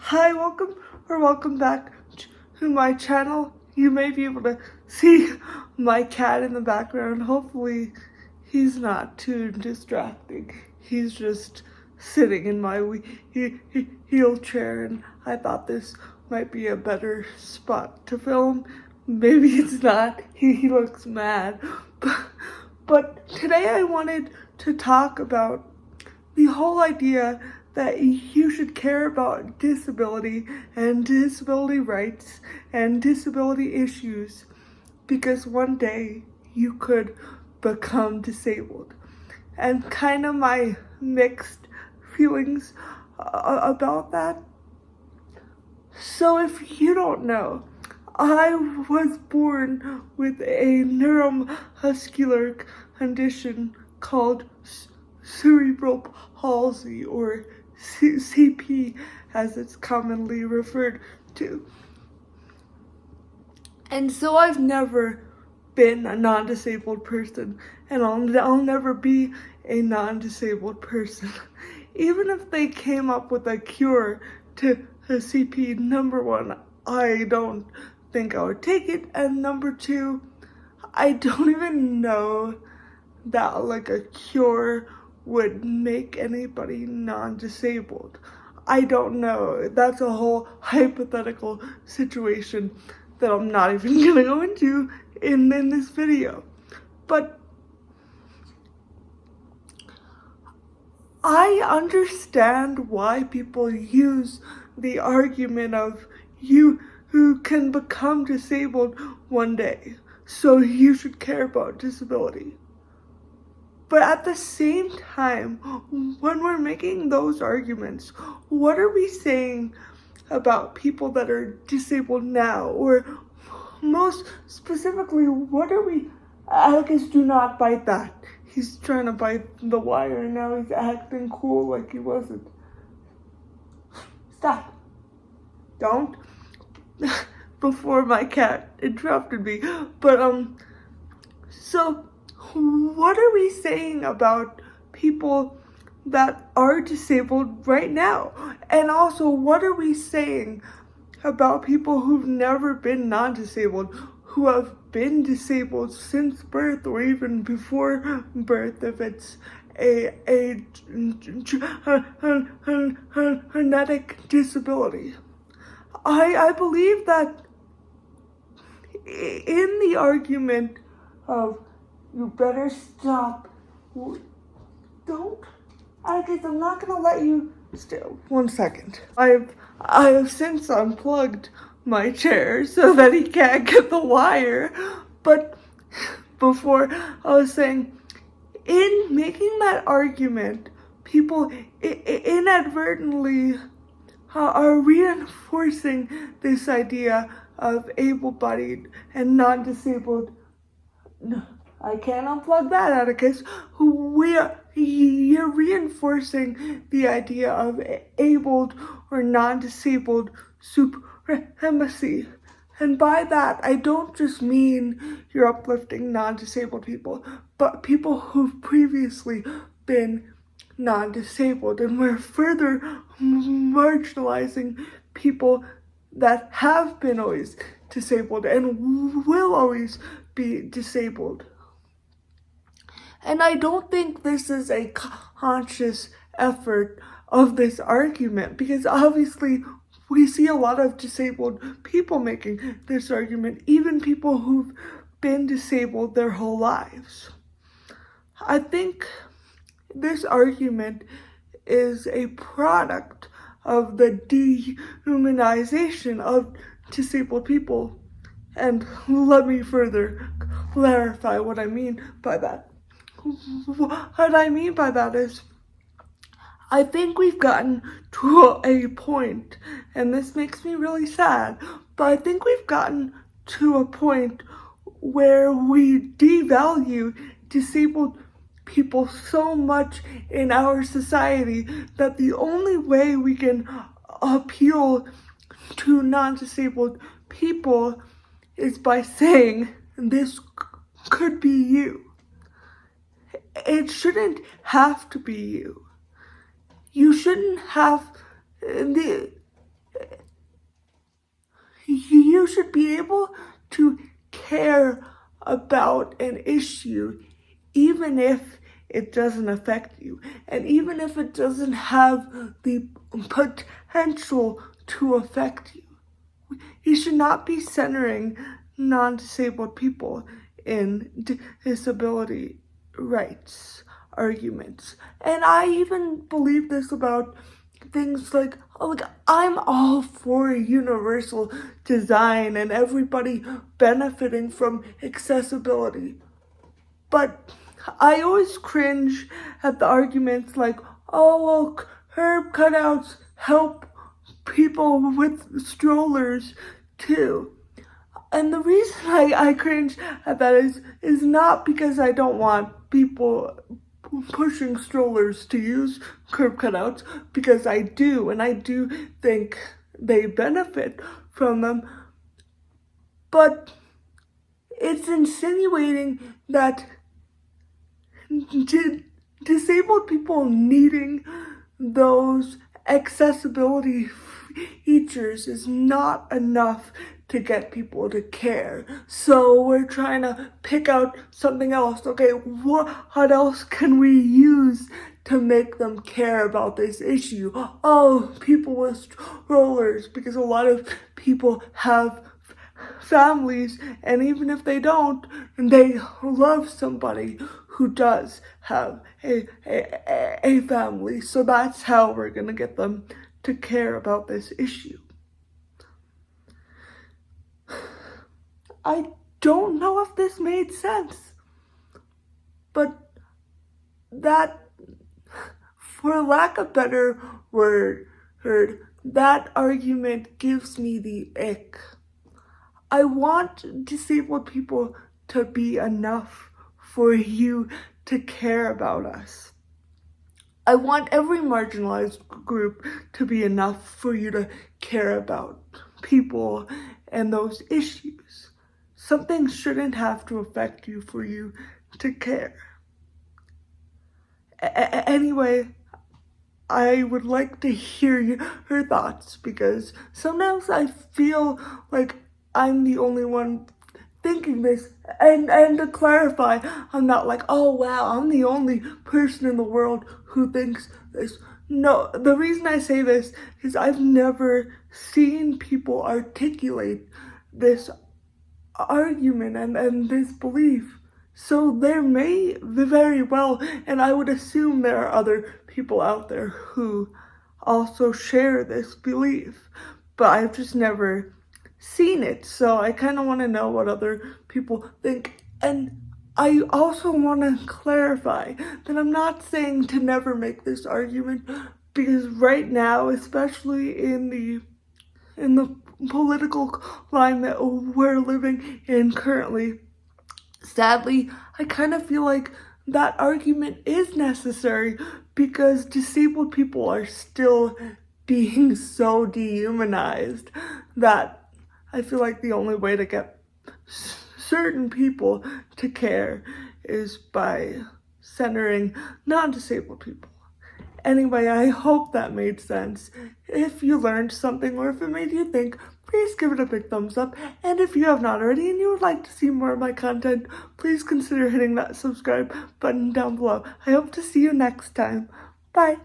Hi, welcome back to my channel. You may be able to see my cat in the background. Hopefully he's not too distracting. He's just sitting in my wheelchair, and I thought this might be a better spot to film. Maybe it's not. He looks mad. But today I wanted to talk about the whole idea that you should care about disability and disability rights and disability issues because one day you could become disabled. And kind of my mixed feelings about that. So if you don't know, I was born with a neuromuscular condition called cerebral palsy, or CP as it's commonly referred to. And so I've never been a non-disabled person, and I'll never be a non-disabled person. Even if they came up with a cure to CP, number one, I don't think I would take it, and number two, I don't even know that like a cure would make anybody non-disabled. I don't know. That's a whole hypothetical situation that I'm not even gonna go into in this video. But I understand why people use the argument of you who can become disabled one day, so you should care about disability. But at the same time, when we're making those arguments, what are we saying about people that are disabled now? Or most specifically, what are we... Alex, do not bite that. He's trying to bite the wire and now he's acting cool like he wasn't. Stop. Don't. Before my cat interrupted me. But, so what are we saying about people that are disabled right now? And also, what are we saying about people who've never been non-disabled, who have been disabled since birth or even before birth if it's a genetic disability? I believe that in the argument of you better stop. Don't. I guess I'm not gonna let you. Still, 1 second. I have since unplugged my chair so that he can't get the wire. But before I was saying, in making that argument, people inadvertently are reinforcing this idea of able-bodied and non-disabled. No, I can't unplug that, Atticus. You're reinforcing the idea of abled or non-disabled supremacy. And by that, I don't just mean you're uplifting non-disabled people, but people who've previously been non-disabled. And we're further marginalizing people that have been always disabled and will always be disabled. And I don't think this is a conscious effort of this argument, because obviously we see a lot of disabled people making this argument, even people who've been disabled their whole lives. I think this argument is a product of the dehumanization of disabled people. And let me further clarify what I mean by that. What I mean by that is, I think we've gotten to a point, and this makes me really sad, but I think we've gotten to a point where we devalue disabled people so much in our society that the only way we can appeal to non-disabled people is by saying, this could be you. It shouldn't have to be you. You shouldn't have you should be able to care about an issue even if it doesn't affect you, and even if it doesn't have the potential to affect you. You should not be centering non-disabled people in disability rights arguments. And I even believe this about things like, I'm all for universal design and everybody benefiting from accessibility. But I always cringe at the arguments like, oh, well, curb cutouts help people with strollers too. And the reason I cringe at that is not because I don't want people pushing strollers to use curb cutouts, because I do, and I do think they benefit from them. But it's insinuating that disabled people needing those accessibility features is not enough to get people to care. So we're trying to pick out something else. Okay, what else can we use to make them care about this issue? Oh, people with strollers, because a lot of people have families, and even if they don't, they love somebody who does have a family. So that's how we're gonna get them to care about this issue. I don't know if this made sense, but that, for lack of a better word, that argument gives me the ick. I want disabled people to be enough for you to care about us. I want every marginalized group to be enough for you to care about people and those issues. Something shouldn't have to affect you for you to care. Anyway, I would like to hear your thoughts, because sometimes I feel like I'm the only one thinking this, and to clarify, I'm not like, oh wow, I'm the only person in the world who thinks this. No, the reason I say this is I've never seen people articulate this argument and this belief. So there may very well, and I would assume there are other people out there who also share this belief, but I've just never seen it. So I kind of want to know what other people think. And I also want to clarify that I'm not saying to never make this argument, because right now, especially in the political climate we're living in currently, sadly, I kind of feel like that argument is necessary, because disabled people are still being so dehumanized that I feel like the only way to get certain people to care is by centering non-disabled people. Anyway, I hope that made sense. If you learned something, or if it made you think, please give it a big thumbs up. And if you have not already and you would like to see more of my content, please consider hitting that subscribe button down below. I hope to see you next time. Bye.